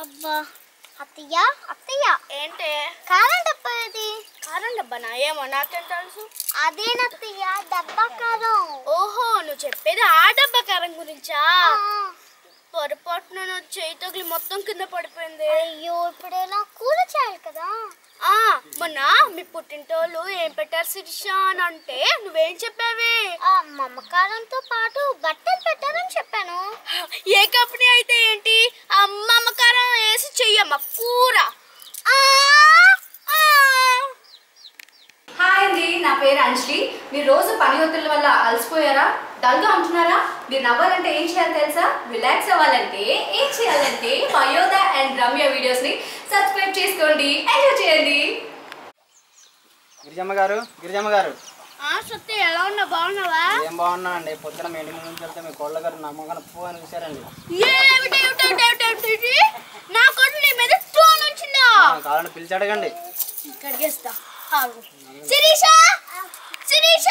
అబ్బా అత్తయ్య అత్తయ్య ఏంటే కారం డబ్బా ఇది. కారం డబ్బానా? ఏమో నాకేం తెలుసు. అదేనత్తయ్య డబ్బా కారం. ఓహో, నువ్వు చెప్పేది ఆ డబ్బా కారం గురించా? పొరపాటున చేయి తగిలి మొత్తం కింద పడిపోయింది. అయ్యో ఇప్పుడు ఎలా కూల చేయాలి కదా. మొన్న మీ పుట్టింటోళ్ళు ఏం పెట్టారు శిరీష అని అంటే నువ్వేం చెప్పావి? మమకారంతో పాటు బట్టలు పెట్టారని చెప్పాను. ఏ కంపెనీ అయితే ఏంటి, మమకారం వేసి చెయ్యమ్మ కూర. హాయ్ అండి, నా పేరు అంజలి. మీరు రోజు పని ఒత్తిళ్ళ వల్ల అలసిపోయారా, డల్గా ఉంటున్నారా? మీరు నవ్వాలంటే ఏం చేయాలి తెలుసా? రిలాక్స్ అవ్వాలంటే ఏం చేయాలంటే మయోదా అండ్ రమ్య వీడియోస్ని సబ్స్క్రైబ్ చేసుకోండి, ఎంజాయ్ చేయండి. గిరిజమ్మ గారు సత్య ఎలా ఉన్నా? బాగున్నావా? ఏం బాగున్నా అండి. పొద్దున మీ ఇంటి ముందు వెళ్తే మీ కోళ్ళ గారు నా మొగన పువ్వు అని చూసారండి. నా కొడుకు నీ మీద స్టోన్ వచ్చిందా? కావాలని పిలిచి అడగండి. కడిగేస్తా. శిరీష శిరీష